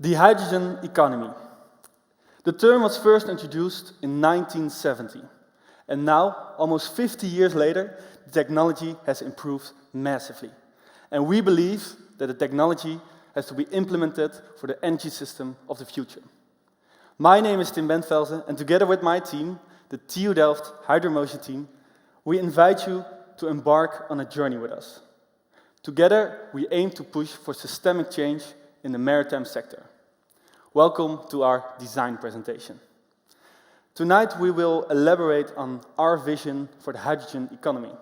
The hydrogen economy. The term was first introduced in 1970, and now, almost 50 years later, the technology has improved massively. And we believe that the technology has to be implemented for the energy system of the future. My name is Tim Bentvelde, and together with my team, the TU Delft Hydromotion team, we invite you to embark on a journey with us. Together, we aim to push for systemic change in the maritime sector. Welcome to our design presentation. Tonight, we will elaborate on our vision for the hydrogen economy.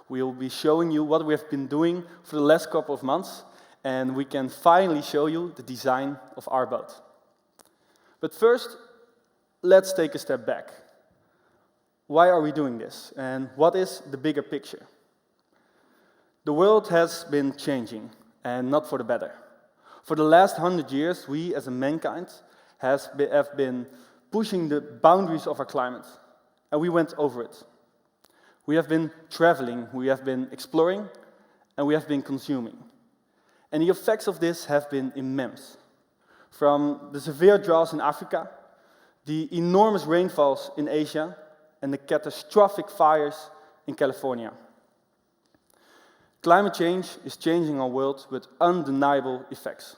We will be showing you what we have been doing for the last couple of months, and we can finally show you the design of our boat. But first, let's take a step back. Why are we doing this, and what is the bigger picture? The world has been changing, and not for the better. For the last 100 years, we as a mankind have been pushing the boundaries of our climate, and we went over it. We have been traveling, we have been exploring, and we have been consuming. And the effects of this have been immense. From the severe droughts in Africa, the enormous rainfalls in Asia, and the catastrophic fires in California. Climate change is changing our world with undeniable effects,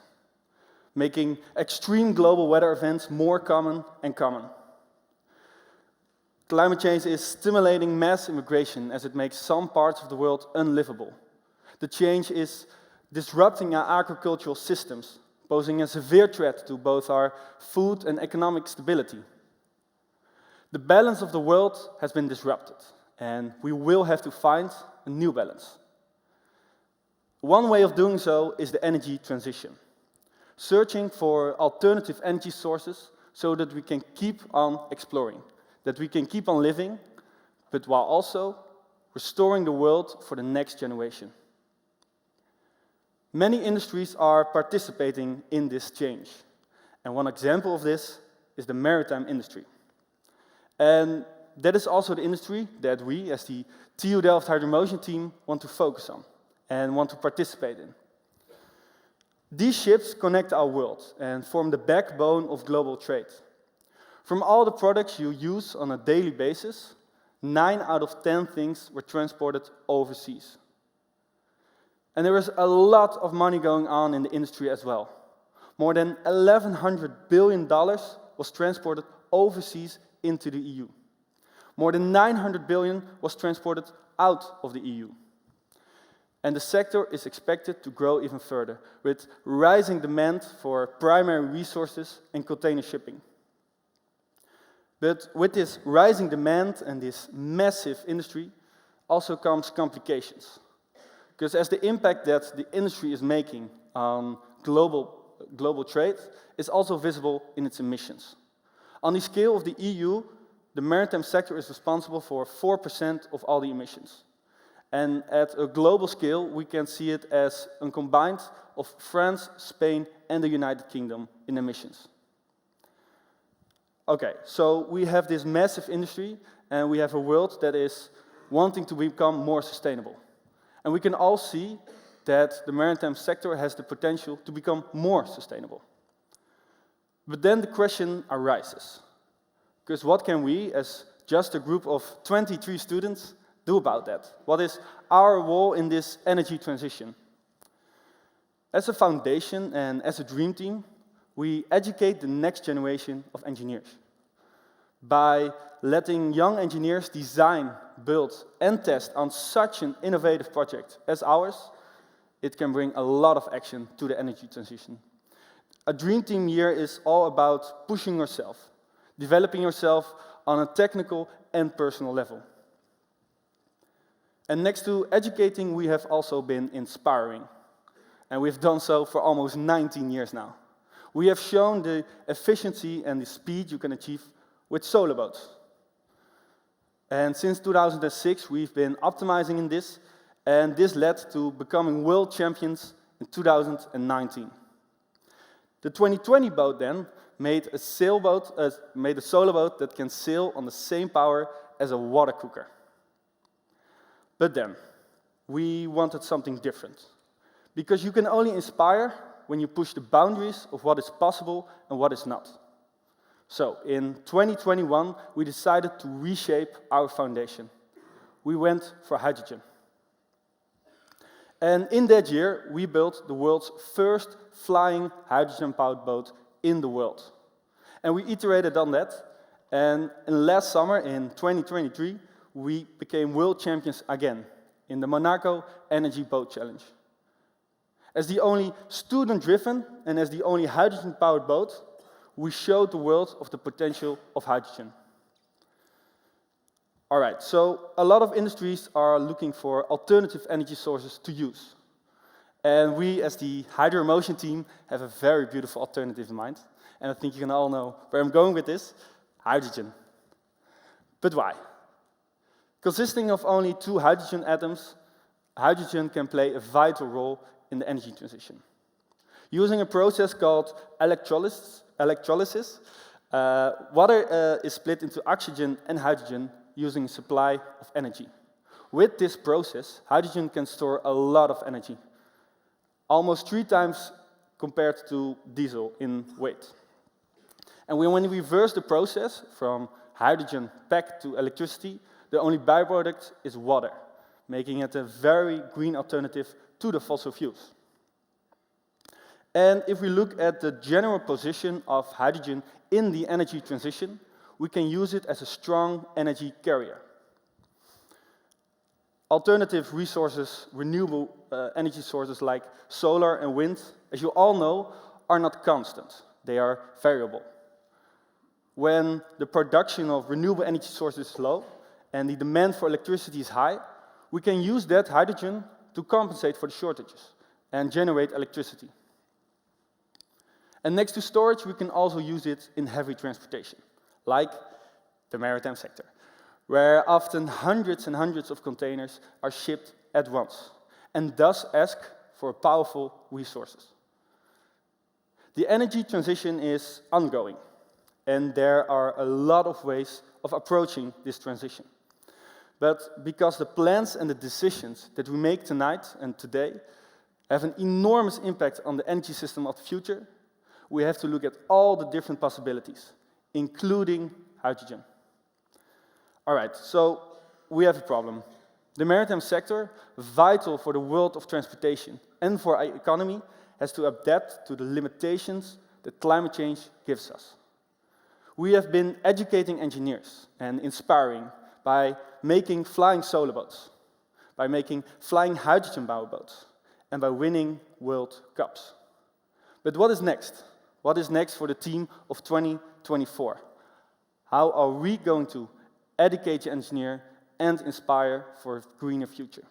making extreme global weather events more common and common. Climate change is stimulating mass immigration as it makes some parts of the world unlivable. The change is disrupting our agricultural systems, posing a severe threat to both our food and economic stability. The balance of the world has been disrupted, and we will have to find a new balance. One way of doing so is the energy transition, searching for alternative energy sources so that we can keep on exploring, that we can keep on living, but while also restoring the world for the next generation. Many industries are participating in this change, and one example of this is the maritime industry. And that is also the industry that we, as the TU Delft Hydromotion team, want to focus on and want to participate in. These ships connect our world and form the backbone of global trade. From all the products you use on a daily basis, 9 out of 10 things were transported overseas. And there is a lot of money going on in the industry as well. More than $1,100 billion was transported overseas into the EU. More than 900 billion was transported out of the EU. And the sector is expected to grow even further, with rising demand for primary resources and container shipping. But with this rising demand and this massive industry also comes complications. Because as the impact that the industry is making on global trade is also visible in its emissions. On the scale of the EU, the maritime sector is responsible for 4% of all the emissions. And at a global scale, we can see it as a combined of France, Spain, and the United Kingdom in emissions. Okay, so we have this massive industry, and we have a world that is wanting to become more sustainable. And we can all see that the maritime sector has the potential to become more sustainable. But then the question arises, because what can we, as just a group of 23 students, do about that? What is our role in this energy transition? As a foundation and as a dream team, we educate the next generation of engineers. By letting young engineers design, build, and test on such an innovative project as ours, it can bring a lot of action to the energy transition. A dream team year is all about pushing yourself, developing yourself on a technical and personal level. And next to educating, we have also been inspiring. And we've done so for almost 19 years now. We have shown the efficiency and the speed you can achieve with solar boats. And since 2006, we've been optimizing in this, and this led to becoming world champions in 2019. The 2020 boat then made a solar boat that can sail on the same power as a water cooker. But then, we wanted something different. Because you can only inspire when you push the boundaries of what is possible and what is not. So, in 2021, we decided to reshape our foundation. We went for hydrogen. And in that year, we built the world's first flying hydrogen-powered boat in the world. And we iterated on that, and last summer, in 2023, we became world champions again in the Monaco Energy Boat Challenge. As the only student-driven and as the only hydrogen-powered boat, we showed the world of the potential of hydrogen. All right, so a lot of industries are looking for alternative energy sources to use. And we, as the Hydromotion team, have a very beautiful alternative in mind. And I think you can all know where I'm going with this: hydrogen. But why? Consisting of only 2 hydrogen atoms, hydrogen can play a vital role in the energy transition. Using a process called electrolysis, water is split into oxygen and hydrogen using a supply of energy. With this process, hydrogen can store a lot of energy, almost 3 times compared to diesel in weight. And when we reverse the process from hydrogen back to electricity, the only byproduct is water, making it a very green alternative to the fossil fuels. And if we look at the general position of hydrogen in the energy transition, we can use it as a strong energy carrier. Alternative resources, renewable energy sources like solar and wind, as you all know, are not constant. They are variable. When the production of renewable energy sources is low and the demand for electricity is high, we can use that hydrogen to compensate for the shortages and generate electricity. And next to storage, we can also use it in heavy transportation, like the maritime sector, where often hundreds and hundreds of containers are shipped at once, and thus ask for powerful resources. The energy transition is ongoing, and there are a lot of ways of approaching this transition. But because the plans and the decisions that we make tonight and today have an enormous impact on the energy system of the future, we have to look at all the different possibilities, including hydrogen. All right, so we have a problem. The maritime sector, vital for the world of transportation and for our economy, has to adapt to the limitations that climate change gives us. We have been educating engineers and inspiring by making flying solar boats, by making flying hydrogen-powered boats, and by winning World Cups. But what is next? What is next for the team of 2024? How are we going to educate, engineer, and inspire for a greener future?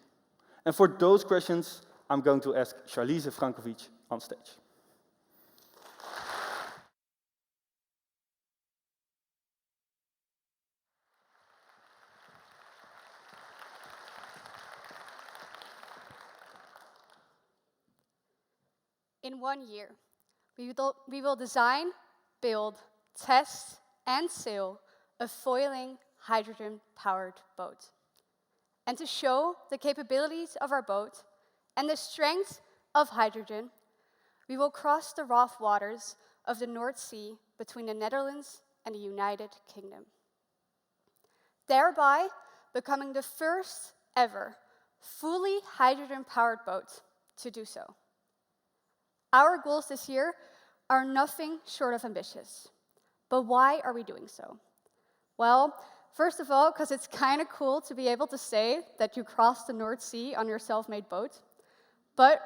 And for those questions, I'm going to ask Charlize Frankovic on stage. In 1 year, we will design, build, test, and sail a foiling hydrogen-powered boat. And to show the capabilities of our boat and the strength of hydrogen, we will cross the rough waters of the North Sea between the Netherlands and the United Kingdom, thereby becoming the first ever fully hydrogen-powered boat to do so. Our goals this year are nothing short of ambitious. But why are we doing so? Well, first of all, because it's kind of cool to be able to say that you crossed the North Sea on your self-made boat. But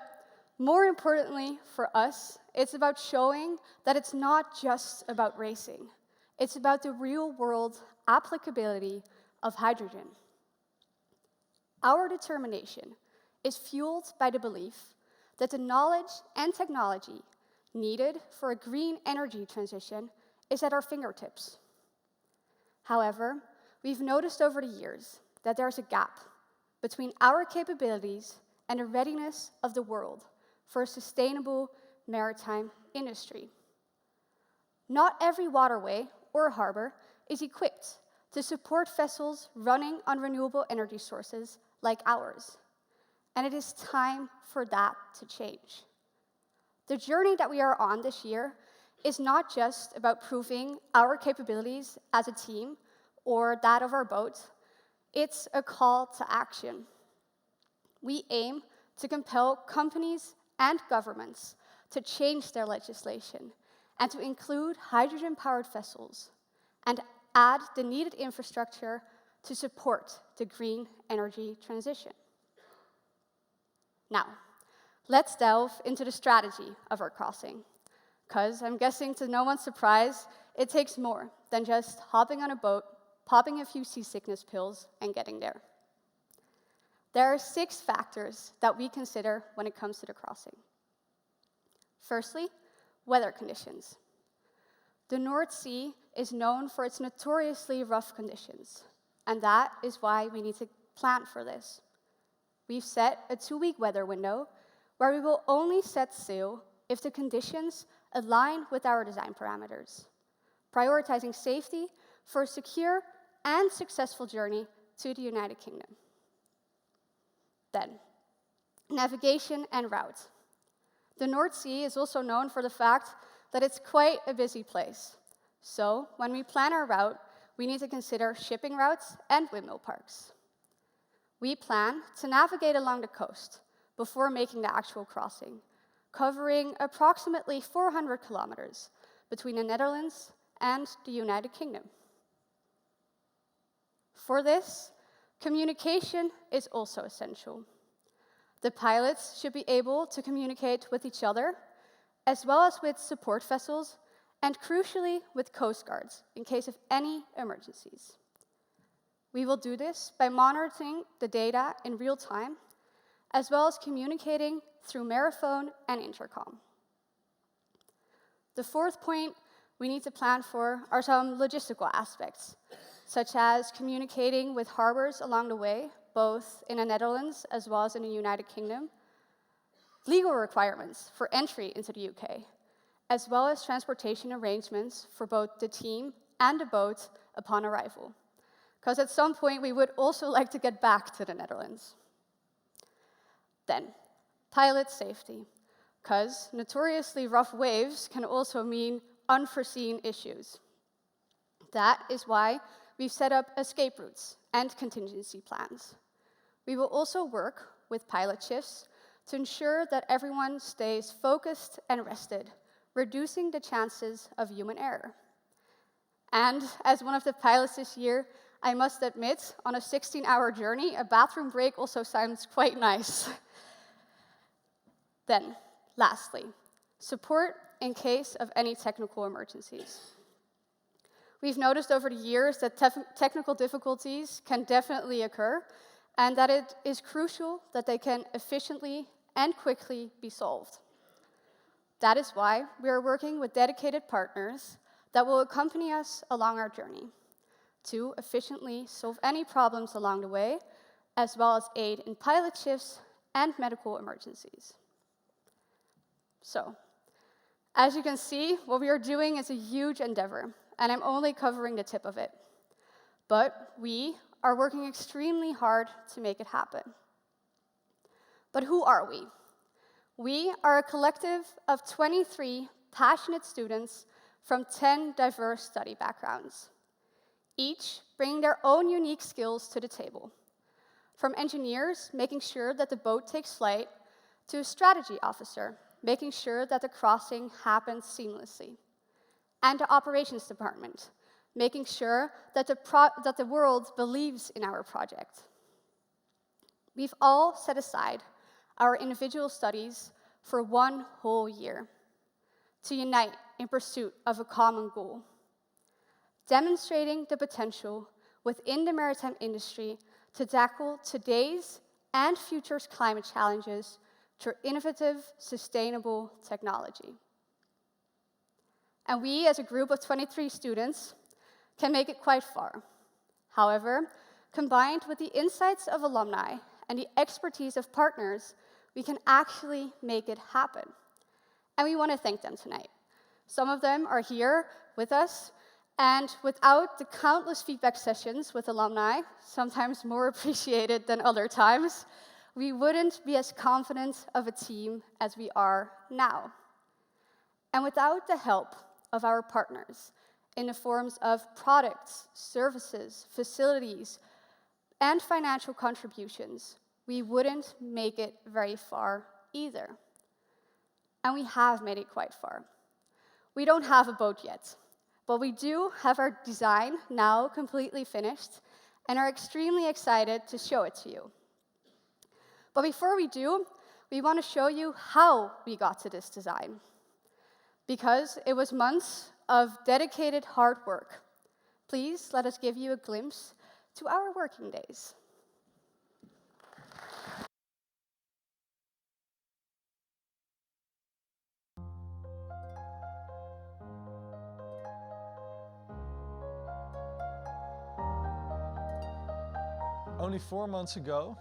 more importantly for us, it's about showing that it's not just about racing. It's about the real-world applicability of hydrogen. Our determination is fueled by the belief that the knowledge and technology needed for a green energy transition is at our fingertips. However, we've noticed over the years that there's a gap between our capabilities and the readiness of the world for a sustainable maritime industry. Not every waterway or harbor is equipped to support vessels running on renewable energy sources like ours. And it is time for that to change. The journey that we are on this year is not just about proving our capabilities as a team or that of our boat. It's a call to action. We aim to compel companies and governments to change their legislation and to include hydrogen-powered vessels and add the needed infrastructure to support the green energy transition. Now, let's delve into the strategy of our crossing, because I'm guessing to no one's surprise, it takes more than just hopping on a boat, popping a few seasickness pills, and getting there. There are 6 factors that we consider when it comes to the crossing. Firstly, weather conditions. The North Sea is known for its notoriously rough conditions, and that is why we need to plan for this. We've set a 2-week weather window where we will only set sail if the conditions align with our design parameters, prioritizing safety for a secure and successful journey to the United Kingdom. Then, navigation and route. The North Sea is also known for the fact that it's quite a busy place. So, when we plan our route, we need to consider shipping routes and windmill parks. We plan to navigate along the coast before making the actual crossing, covering approximately 400 kilometers between the Netherlands and the United Kingdom. For this, communication is also essential. The pilots should be able to communicate with each other, as well as with support vessels, and crucially with coast guards in case of any emergencies. We will do this by monitoring the data in real time, as well as communicating through Maraphone and intercom. The 4th point we need to plan for are some logistical aspects, such as communicating with harbors along the way, both in the Netherlands as well as in the United Kingdom, legal requirements for entry into the UK, as well as transportation arrangements for both the team and the boat upon arrival. Because at some point we would also like to get back to the Netherlands. Then, pilot safety, because notoriously rough waves can also mean unforeseen issues. That is why we've set up escape routes and contingency plans. We will also work with pilot shifts to ensure that everyone stays focused and rested, reducing the chances of human error. And as one of the pilots this year, I must admit, on a 16-hour journey, a bathroom break also sounds quite nice. Then, lastly, support in case of any technical emergencies. We've noticed over the years that technical difficulties can definitely occur, and that it is crucial that they can efficiently and quickly be solved. That is why we are working with dedicated partners that will accompany us along our journey to efficiently solve any problems along the way, as well as aid in pilot shifts and medical emergencies. So, as you can see, what we are doing is a huge endeavor, and I'm only covering the tip of it. But we are working extremely hard to make it happen. But who are we? We are a collective of 23 passionate students from 10 diverse study backgrounds, each bringing their own unique skills to the table. From engineers, making sure that the boat takes flight, to a strategy officer, making sure that the crossing happens seamlessly, and the operations department, making sure that the world believes in our project. We've all set aside our individual studies for 1 whole year to unite in pursuit of a common goal, demonstrating the potential within the maritime industry to tackle today's and future's climate challenges through innovative, sustainable technology. And we, as a group of 23 students, can make it quite far. However, combined with the insights of alumni and the expertise of partners, we can actually make it happen. And we want to thank them tonight. Some of them are here with us, and without the countless feedback sessions with alumni, sometimes more appreciated than other times, we wouldn't be as confident of a team as we are now. And without the help of our partners in the forms of products, services, facilities, and financial contributions, we wouldn't make it very far either. And we have made it quite far. We don't have a boat yet, but we do have our design now completely finished and are extremely excited to show it to you. But before we do, we want to show you how we got to this design, because it was months of dedicated hard work. Please let us give you a glimpse to our working days. Only 4 months ago,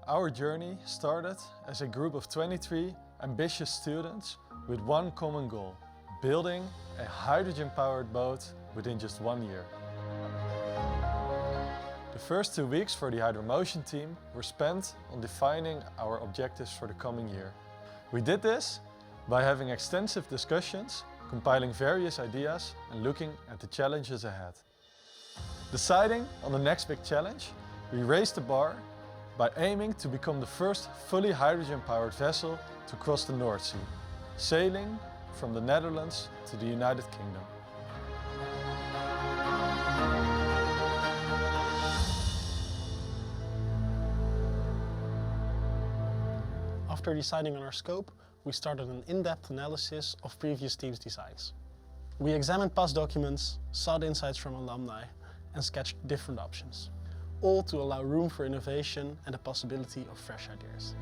our journey started as a group of 23 ambitious students with one common goal: building a hydrogen-powered boat within just 1 year. The first 2 weeks for the Hydromotion team were spent on defining our objectives for the coming year. We did this by having extensive discussions, compiling various ideas and looking at the challenges ahead. Deciding on the next big challenge, we raised the bar by aiming to become the first fully hydrogen-powered vessel to cross the North Sea, sailing from the Netherlands to the United Kingdom. After deciding on our scope, we started an in-depth analysis of previous teams' designs. We examined past documents, sought insights from alumni, and sketched different options, all to allow room for innovation and the possibility of fresh ideas.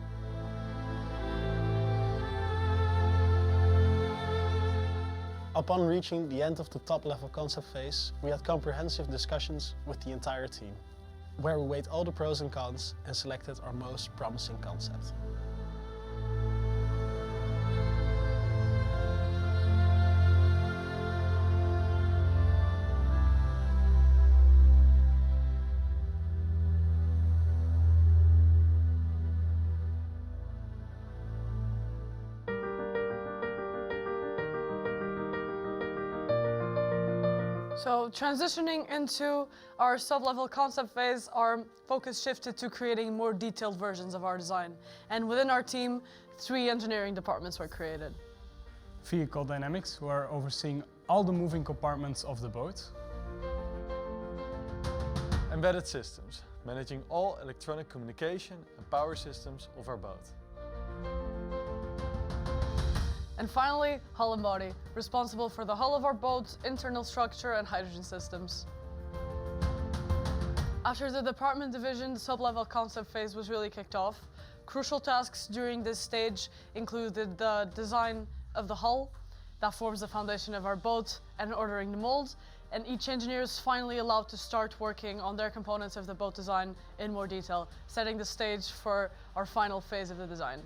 Upon reaching the end of the top-level concept phase, we had comprehensive discussions with the entire team, where we weighed all the pros and cons and selected our most promising concept. So transitioning into our sub-level concept phase, our focus shifted to creating more detailed versions of our design. And within our team, 3 engineering departments were created. Vehicle dynamics, who are overseeing all the moving compartments of the boat. Embedded systems, managing all electronic communication and power systems of our boat. And finally, hull and body, responsible for the hull of our boat, internal structure and hydrogen systems. After the department division, the sub-level concept phase was really kicked off. Crucial tasks during this stage included the design of the hull, that forms the foundation of our boat, and ordering the mold. And each engineer is finally allowed to start working on their components of the boat design in more detail, setting the stage for our final phase of the design.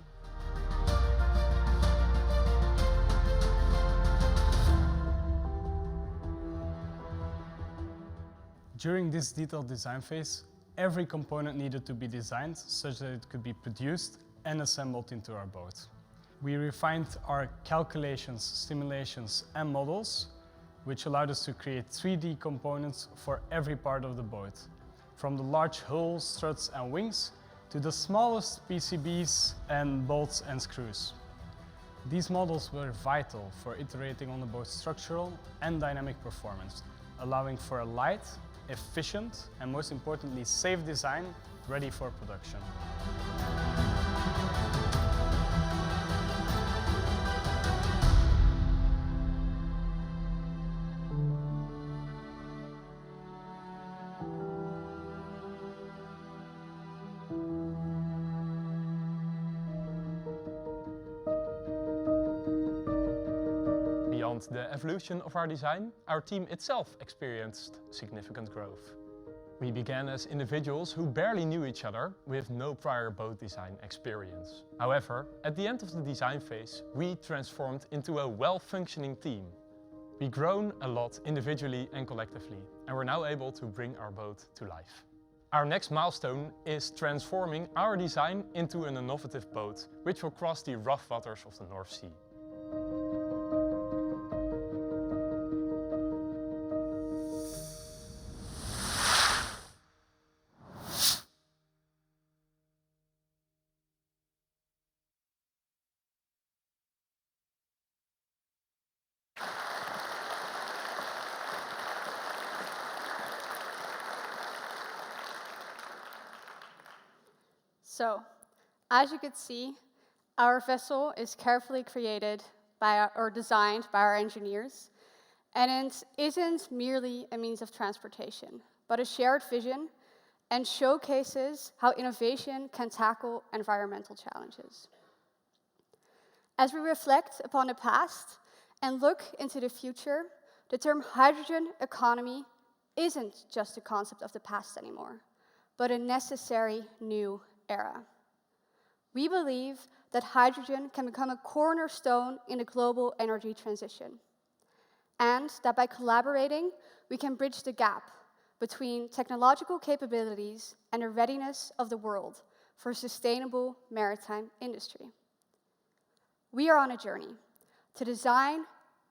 During this detailed design phase, every component needed to be designed such that it could be produced and assembled into our boat. We refined our calculations, simulations and models, which allowed us to create 3D components for every part of the boat, from the large hull, struts and wings to the smallest PCBs and bolts and screws. These models were vital for iterating on the boat's structural and dynamic performance, allowing for a light, efficient and most importantly safe design ready for production. Beyond the evolution of our design, our team itself experienced significant growth. We began as individuals who barely knew each other with no prior boat design experience. However, at the end of the design phase, we transformed into a well-functioning team. We've grown a lot individually and collectively, and we're now able to bring our boat to life. Our next milestone is transforming our design into an innovative boat, which will cross the rough waters of the North Sea. So, as you could see, our vessel is carefully created or designed by our engineers, and it isn't merely a means of transportation, but a shared vision and showcases how innovation can tackle environmental challenges. As we reflect upon the past and look into the future, the term hydrogen economy isn't just a concept of the past anymore, but a necessary new era. We believe that hydrogen can become a cornerstone in the global energy transition, and that by collaborating, we can bridge the gap between technological capabilities and the readiness of the world for sustainable maritime industry. We are on a journey to design,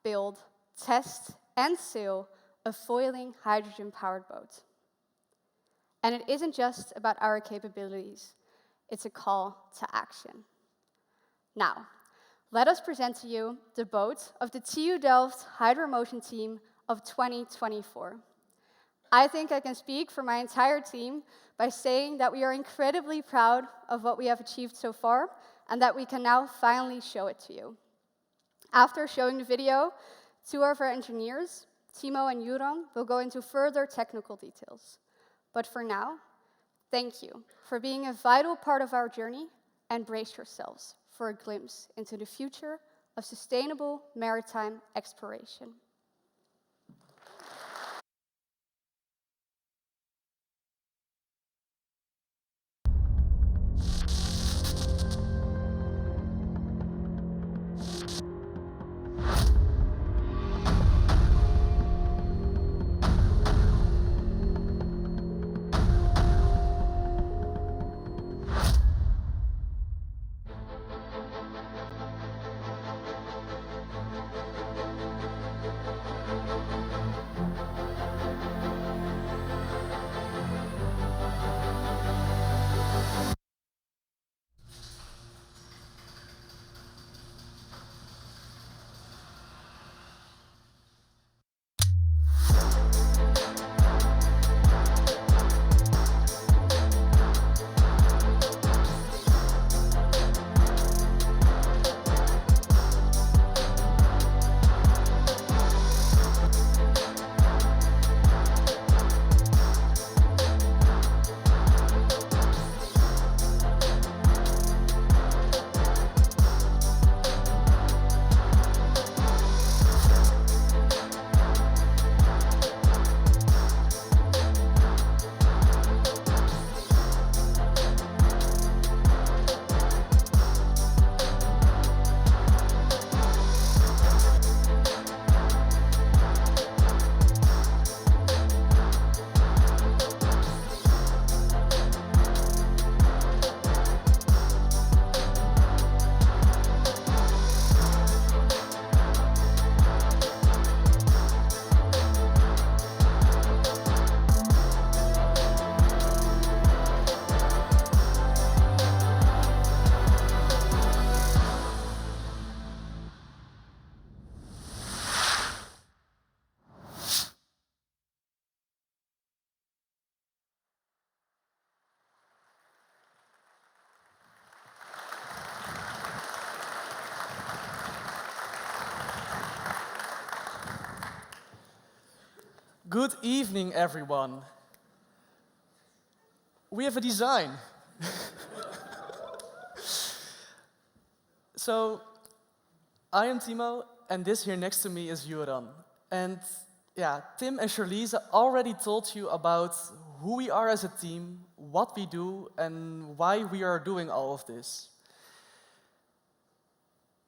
build, test, and sail a foiling hydrogen-powered boat. And it isn't just about our capabilities, it's a call to action. Now, let us present to you the boat of the TU Delft Hydromotion team of 2024. I think I can speak for my entire team by saying that we are incredibly proud of what we have achieved so far and that we can now finally show it to you. After showing the video, two of our engineers, Timo and Juran, will go into further technical details. But for now, thank you for being a vital part of our journey, and brace yourselves for a glimpse into the future of sustainable maritime exploration. Good evening, everyone. We have a design. So, I am Timo, and this here next to me is Juran. And yeah, Tim and Charlize already told you about who we are as a team, what we do, and why we are doing all of this.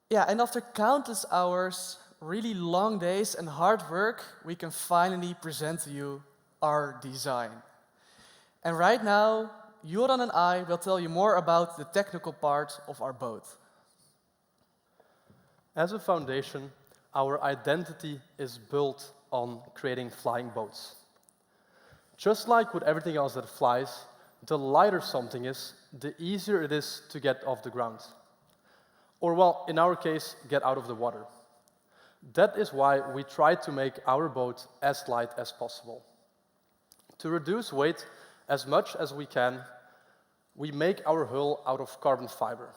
Yeah, and after countless hours, really long days and hard work, we can finally present to you our design. And right now, Juran and I will tell you more about the technical part of our boat. As a foundation, our identity is built on creating flying boats. Just like with everything else that flies, the lighter something is, the easier it is to get off the ground. Or, well, in our case, get out of the water. That is why we try to make our boat as light as possible. To reduce weight as much as we can, we make our hull out of carbon fiber.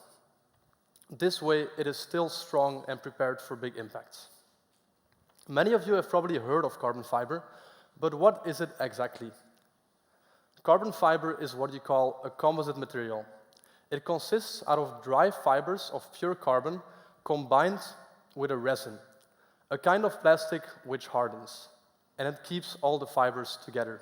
This way, it is still strong and prepared for big impacts. Many of you have probably heard of carbon fiber, but what is it exactly? Carbon fiber is what you call a composite material. It consists out of dry fibers of pure carbon combined with a resin, a kind of plastic which hardens, and it keeps all the fibers together.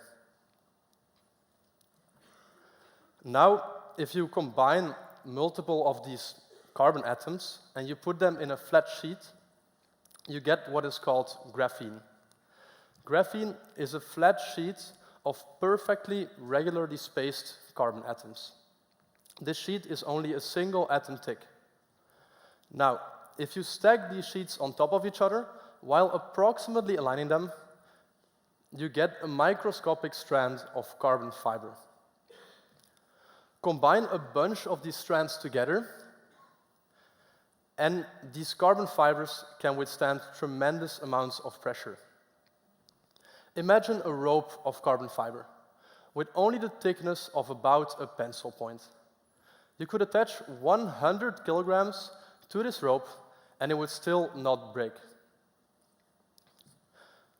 Now, if you combine multiple of these carbon atoms and you put them in a flat sheet, you get what is called graphene. Graphene is a flat sheet of perfectly regularly spaced carbon atoms. This sheet is only a single atom thick. Now, if you stack these sheets on top of each other, while approximately aligning them, you get a microscopic strand of carbon fiber. Combine a bunch of these strands together, and these carbon fibers can withstand tremendous amounts of pressure. Imagine a rope of carbon fiber with only the thickness of about a pencil point. You could attach 100 kilograms to this rope and it would still not break.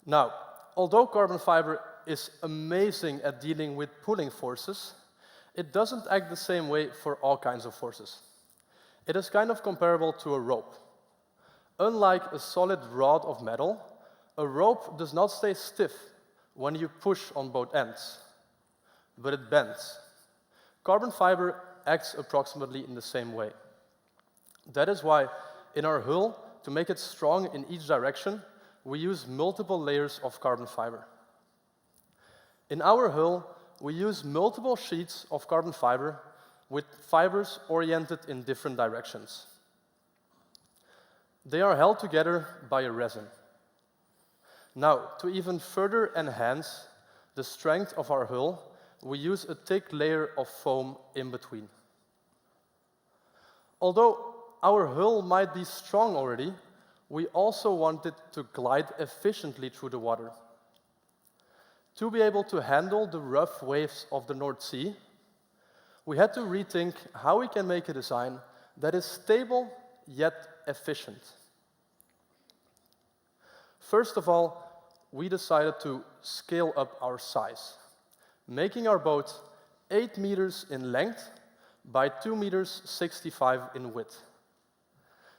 Now, although carbon fiber is amazing at dealing with pulling forces, it doesn't act the same way for all kinds of forces. It is kind of comparable to a rope. Unlike a solid rod of metal, a rope does not stay stiff when you push on both ends, but it bends. Carbon fiber acts approximately in the same way. That is why in our hull, to make it strong in each direction, we use multiple layers of carbon fiber. In our hull, we use multiple sheets of carbon fiber with fibers oriented in different directions. They are held together by a resin. Now, to even further enhance the strength of our hull, we use a thick layer of foam in between. Although our hull might be strong already, we also want it to glide efficiently through the water. To be able to handle the rough waves of the North Sea, we had to rethink how we can make a design that is stable yet efficient. First of all, we decided to scale up our size, making our boat 8 meters in length by 2 meters 65 in width.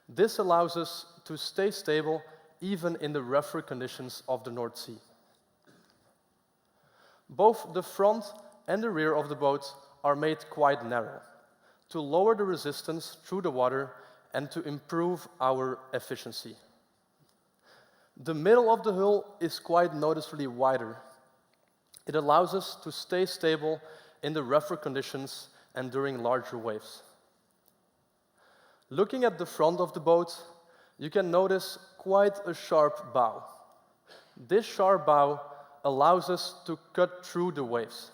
This allows us to stay stable even in the rougher conditions of the North Sea. Both the front and the rear of the boat are made quite narrow to lower the resistance through the water and to improve our efficiency. The middle of the hull is quite noticeably wider. It allows us to stay stable in the rougher conditions and during larger waves. Looking at the front of the boat, you can notice quite a sharp bow. This sharp bow allows us to cut through the waves.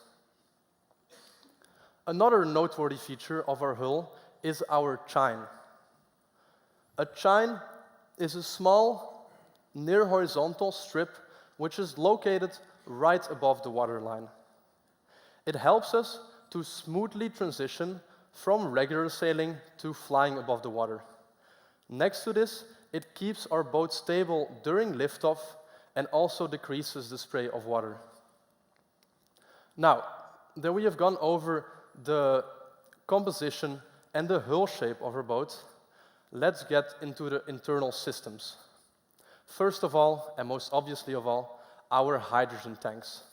Another noteworthy feature of our hull is our chine. A chine is a small, near horizontal strip which is located right above the waterline. It helps us to smoothly transition from regular sailing to flying above the water. Next to this, it keeps our boat stable during liftoff and also decreases the spray of water. Now, that we have gone over the composition and the hull shape of our boat, let's get into the internal systems. First of all, and most obviously of all, our hydrogen tanks.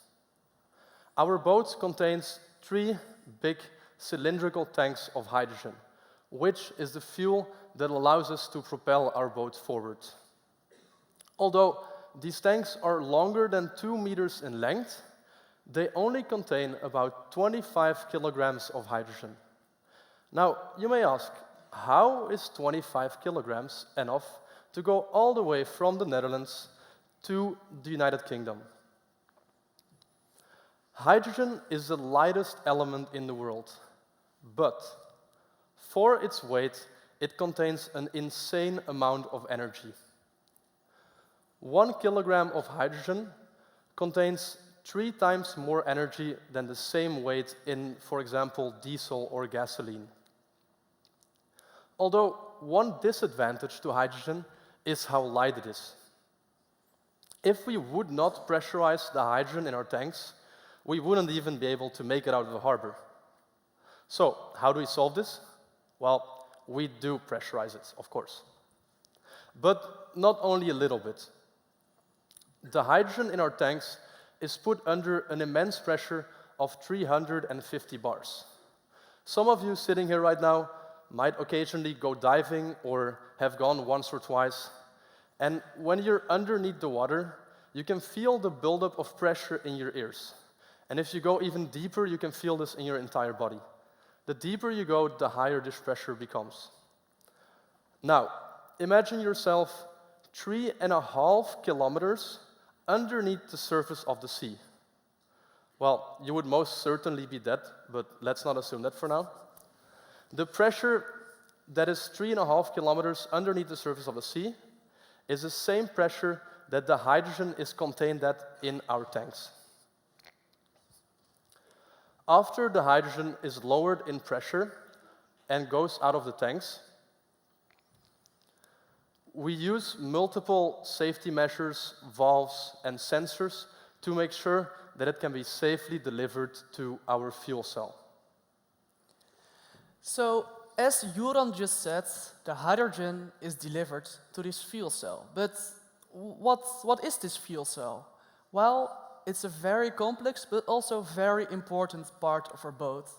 Our boat contains 3 big cylindrical tanks of hydrogen, which is the fuel that allows us to propel our boat forward. Although these tanks are longer than 2 meters in length, they only contain about 25 kilograms of hydrogen. Now, you may ask, how is 25 kilograms enough to go all the way from the Netherlands to the United Kingdom? Hydrogen is the lightest element in the world, but for its weight, it contains an insane amount of energy. 1 kilogram of hydrogen contains 3 times more energy than the same weight in, for example, diesel or gasoline. Although one disadvantage to hydrogen is how light it is. If we would not pressurize the hydrogen in our tanks, we wouldn't even be able to make it out of the harbor. So, how do we solve this? Well, we do pressurize it, of course. But not only a little bit. The hydrogen in our tanks is put under an immense pressure of 350 bars. Some of you sitting here right now might occasionally go diving or have gone once or twice. And when you're underneath the water, you can feel the buildup of pressure in your ears. And if you go even deeper, you can feel this in your entire body. The deeper you go, the higher this pressure becomes. Now, imagine yourself 3.5 kilometers underneath the surface of the sea. Well, you would most certainly be dead, but let's not assume that for now. The pressure that is 3.5 kilometers underneath the surface of the sea is the same pressure that the hydrogen is contained at in our tanks. After the hydrogen is lowered in pressure and goes out of the tanks, we use multiple safety measures, valves, and sensors to make sure that it can be safely delivered to our fuel cell. So, as Joran just said, the hydrogen is delivered to this fuel cell. But what is this fuel cell? Well, it's a very complex but also very important part of our boat,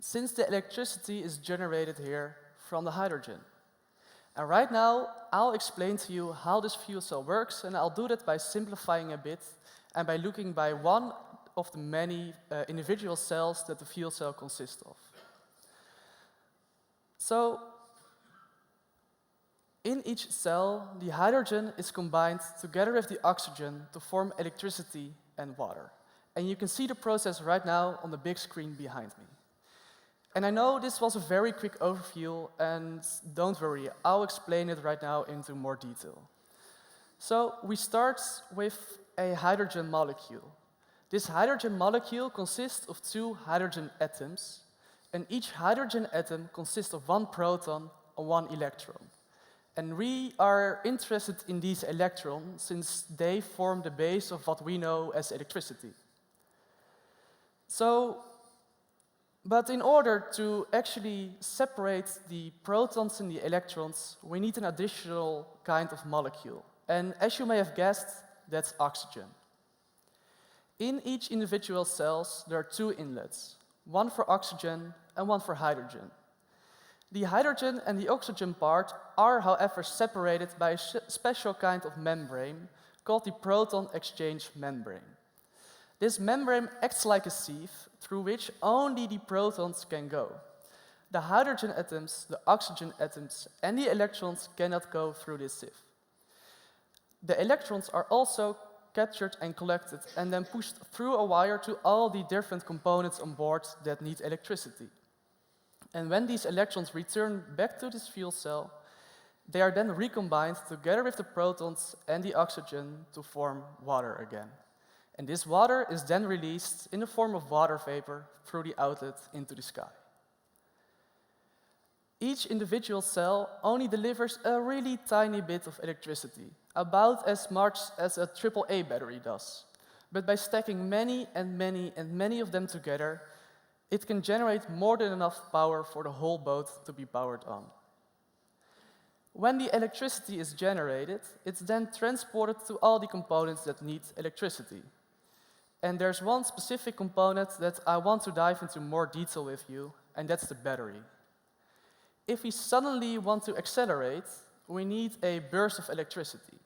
since the electricity is generated here from the hydrogen. And right now, I'll explain to you how this fuel cell works, and I'll do that by simplifying a bit and by looking by one of the many individual cells that the fuel cell consists of. So, in each cell, the hydrogen is combined together with the oxygen to form electricity and water. And you can see the process right now on the big screen behind me. And I know this was a very quick overview, and don't worry, I'll explain it right now into more detail. So we start with a hydrogen molecule. This hydrogen molecule consists of 2 hydrogen atoms, and each hydrogen atom consists of 1 proton and 1 electron. And we are interested in these electrons since they form the base of what we know as electricity. But in order to actually separate the protons and the electrons, we need an additional kind of molecule. And as you may have guessed, that's oxygen. In each individual cells, there are 2 inlets, one for oxygen and one for hydrogen. The hydrogen and the oxygen part are, however, separated by a special kind of membrane called the proton exchange membrane. This membrane acts like a sieve through which only the protons can go. The hydrogen atoms, the oxygen atoms, and the electrons cannot go through this sieve. The electrons are also captured and collected and then pushed through a wire to all the different components on board that need electricity. And when these electrons return back to this fuel cell, they are then recombined together with the protons and the oxygen to form water again. And this water is then released in the form of water vapor through the outlet into the sky. Each individual cell only delivers a really tiny bit of electricity, about as much as a AAA battery does. But by stacking many and many and many of them together, it can generate more than enough power for the whole boat to be powered on. When the electricity is generated, it's then transported to all the components that need electricity. And there's one specific component that I want to dive into more detail with you, and that's the battery. If we suddenly want to accelerate, we need a burst of electricity.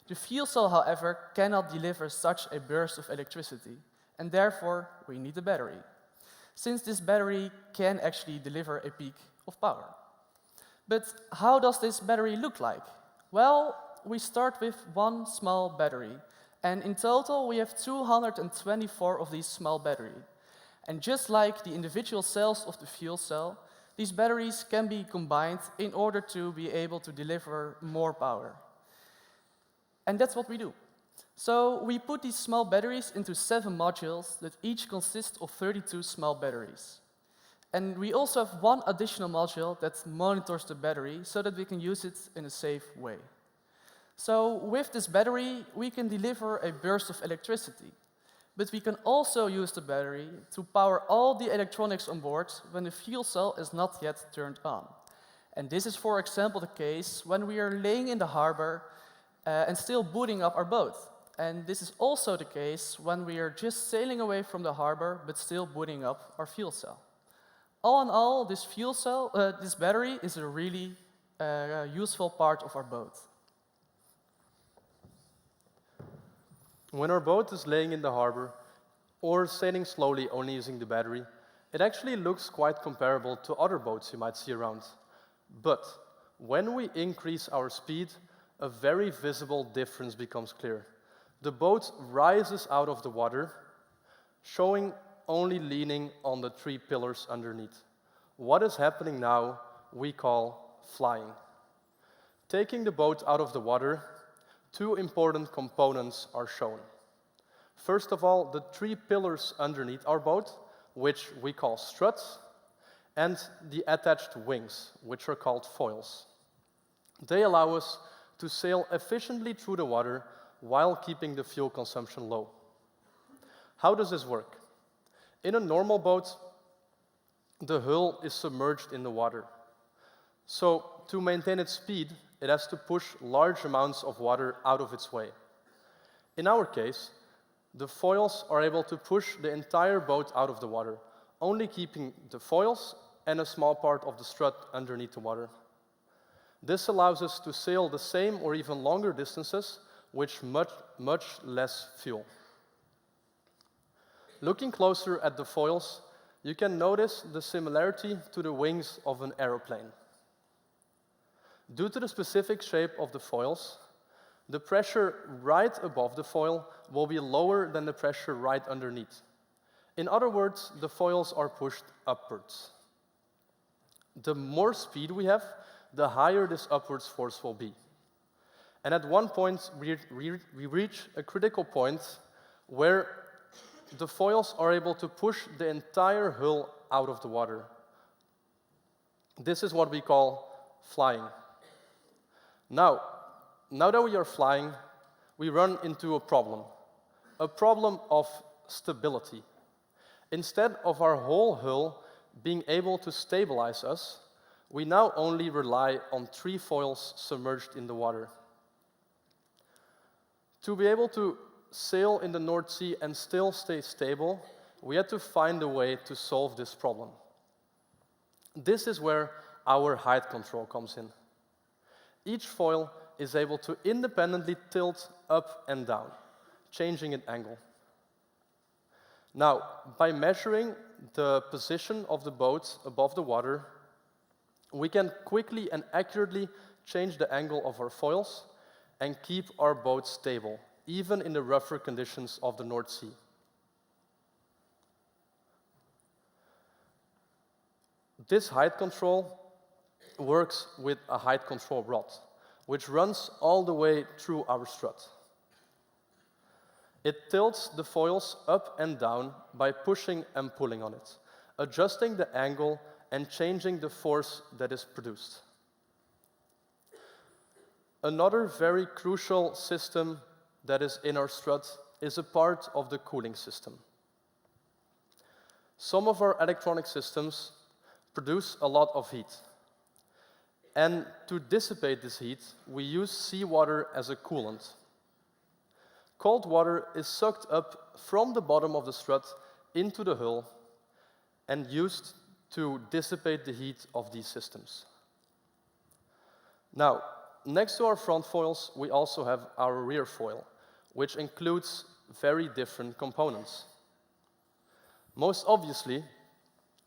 The fuel cell, however, cannot deliver such a burst of electricity, and therefore we need a battery, since this battery can actually deliver a peak of power. But how does this battery look like? Well, we start with one small battery, and in total we have 224 of these small batteries. And just like the individual cells of the fuel cell, these batteries can be combined in order to be able to deliver more power. And that's what we do. So we put these small batteries into 7 modules that each consist of 32 small batteries. And we also have one additional module that monitors the battery so that we can use it in a safe way. So with this battery, we can deliver a burst of electricity. But we can also use the battery to power all the electronics on board when the fuel cell is not yet turned on. And this is, for example, the case when we are laying in the harbor and still booting up our boat. And this is also the case when we are just sailing away from the harbor but still booting up our fuel cell. All in all, this battery is a really useful part of our boat. When our boat is laying in the harbor or sailing slowly only using the battery, it actually looks quite comparable to other boats you might see around. But when we increase our speed, a very visible difference becomes clear. The boat rises out of the water, showing only leaning on the 3 pillars underneath. What is happening now we call flying. Taking the boat out of the water, 2 important components are shown. First of all, the 3 pillars underneath our boat, which we call struts, and the attached wings, which are called foils. They allow us to sail efficiently through the water while keeping the fuel consumption low. How does this work? In a normal boat, the hull is submerged in the water. So to maintain its speed, it has to push large amounts of water out of its way. In our case, the foils are able to push the entire boat out of the water, only keeping the foils and a small part of the strut underneath the water. This allows us to sail the same or even longer distances with much less fuel. Looking closer at the foils, you can notice the similarity to the wings of an aeroplane. Due to the specific shape of the foils, the pressure right above the foil will be lower than the pressure right underneath. In other words, the foils are pushed upwards. The more speed we have, the higher this upwards force will be. And at one point, we reach a critical point where the foils are able to push the entire hull out of the water. This is what we call flying. Now that we are flying, we run into a problem of stability. Instead of our whole hull being able to stabilize us, we now only rely on 3 foils submerged in the water. To be able to sail in the North Sea and still stay stable, we had to find a way to solve this problem. This is where our height control comes in. Each foil is able to independently tilt up and down, changing its angle. Now, by measuring the position of the boat above the water, we can quickly and accurately change the angle of our foils and keep our boat stable, even in the rougher conditions of the North Sea. This height control works with a height control rod, which runs all the way through our strut. It tilts the foils up and down by pushing and pulling on it, adjusting the angle and changing the force that is produced. Another very crucial system that is in our strut is a part of the cooling system. Some of our electronic systems produce a lot of heat. And to dissipate this heat, we use seawater as a coolant. Cold water is sucked up from the bottom of the strut into the hull and used to dissipate the heat of these systems. Now, next to our front foils, we also have our rear foil, which includes very different components. Most obviously,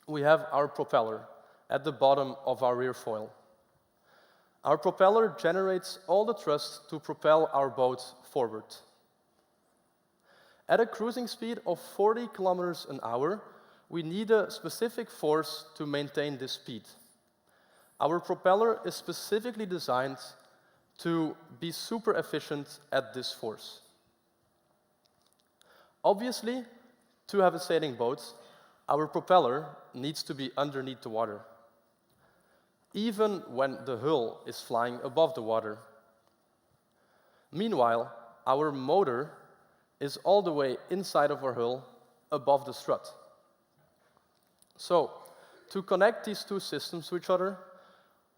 we have our propeller at the bottom of our rear foil. Our propeller generates all the thrust to propel our boat forward. At a cruising speed of 40 kilometers an hour, we need a specific force to maintain this speed. Our propeller is specifically designed to be super efficient at this force. Obviously, to have a sailing boat, our propeller needs to be underneath the water, even when the hull is flying above the water. Meanwhile, our motor is all the way inside of our hull, above the strut. So, to connect these two systems to each other,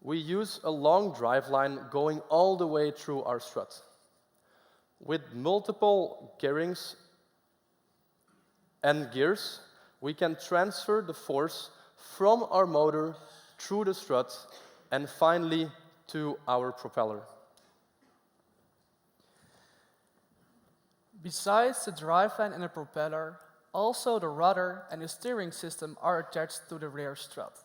we use a long drive line going all the way through our strut. With multiple gearings and gears, we can transfer the force from our motor through the strut and finally to our propeller. Besides the driveline and the propeller, also the rudder and the steering system are attached to the rear strut.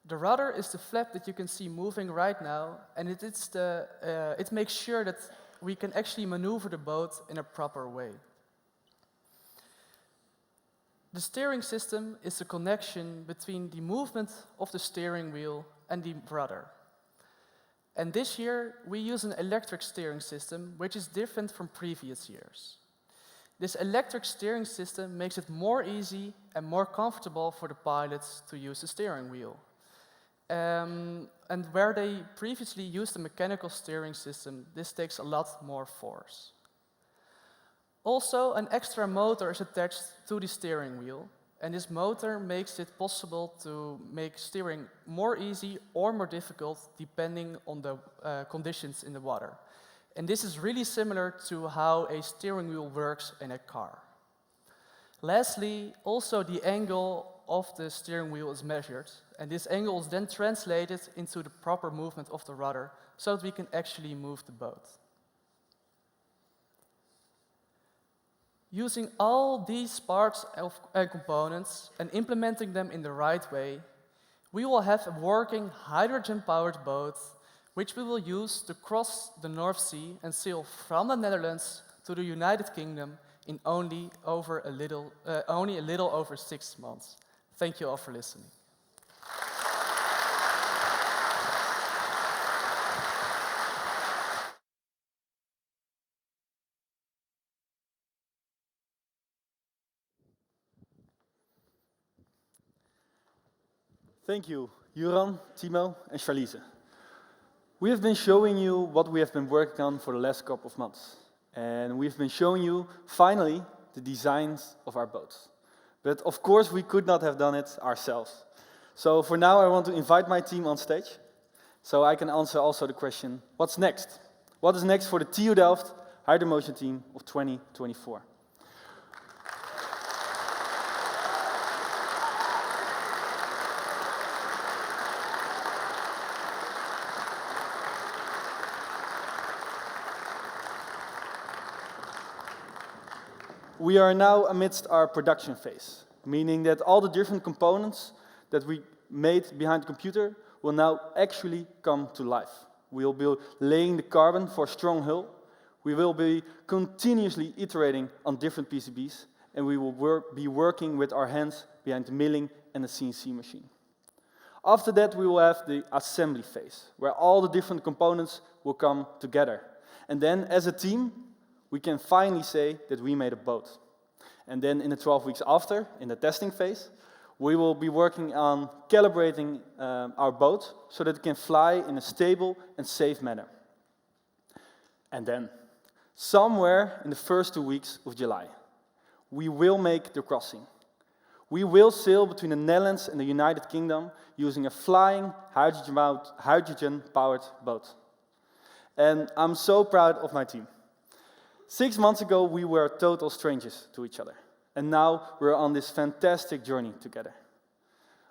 The rudder is the flap that you can see moving right now, and it makes sure that we can actually maneuver the boat in a proper way. The steering system is the connection between the movement of the steering wheel and the rudder. And this year, we use an electric steering system, which is different from previous years. This electric steering system makes it more easy and more comfortable for the pilots to use the steering wheel. And where they previously used a mechanical steering system, this takes a lot more force. Also, an extra motor is attached to the steering wheel, and this motor makes it possible to make steering more easy or more difficult depending on the conditions in the water. And this is really similar to how a steering wheel works in a car. Lastly, also the angle of the steering wheel is measured, and this angle is then translated into the proper movement of the rudder so that we can actually move the boat. Using all these parts and components and implementing them in the right way, we will have a working hydrogen-powered boat which we will use to cross the North Sea and sail from the Netherlands to the United Kingdom in only a little over 6 months. Thank you all for listening. Thank you, Juran, Timo, and Charlize. We have been showing you what we have been working on for the last couple of months. And we've been showing you, finally, the designs of our boats. But of course, we could not have done it ourselves. So for now, I want to invite my team on stage, so I can answer also the question, what's next? What is next for the TU Delft Hydromotion team of 2024? We are now amidst our production phase, meaning that all the different components that we made behind the computer will now actually come to life. We will be laying the carbon for a strong hull. We will be continuously iterating on different PCBs, and we will be working with our hands behind the milling and the CNC machine. After that, we will have the assembly phase, where all the different components will come together. And then, as a team, we can finally say that we made a boat. And then in the 12 weeks after, in the testing phase, we will be working on calibrating our boat so that it can fly in a stable and safe manner. And then, somewhere in the first 2 weeks of July, we will make the crossing. We will sail between the Netherlands and the United Kingdom using a flying hydrogen-powered boat. And I'm so proud of my team. 6 months ago, we were total strangers to each other. And now we're on this fantastic journey together.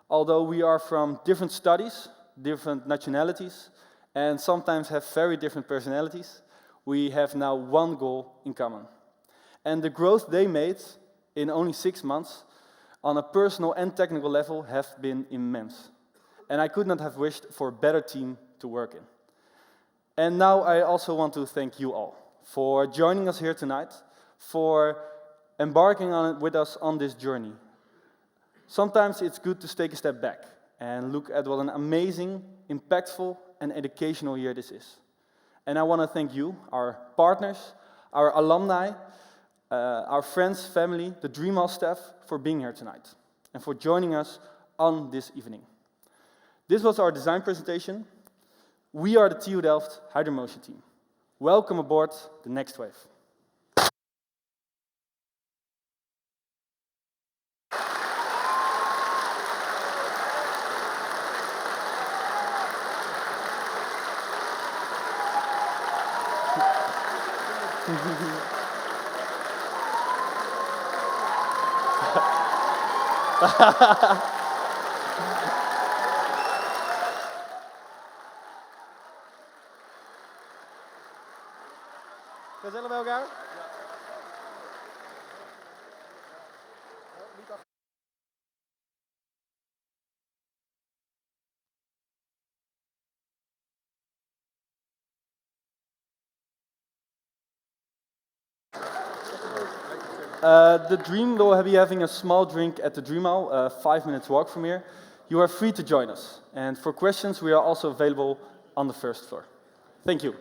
Although we are from different studies, different nationalities, and sometimes have very different personalities, we have now one goal in common. And the growth they made in only 6 months on a personal and technical level have been immense. And I could not have wished for a better team to work in. And now I also want to thank you all for joining us here tonight, for embarking on it with us on this journey. Sometimes it's good to take a step back and look at what an amazing, impactful, and educational year this is. And I want to thank you, our partners, our alumni, our friends, family, the Dreamall staff for being here tonight and for joining us on this evening. This was our design presentation. We are the TU Delft Hydromotion team. Welcome aboard the next wave. Gezellig bij elkaar? The Dream will be having a small drink at the Dreamall, 5 minutes walk from here. You are free to join us. And for questions, we are also available on the first floor. Thank you.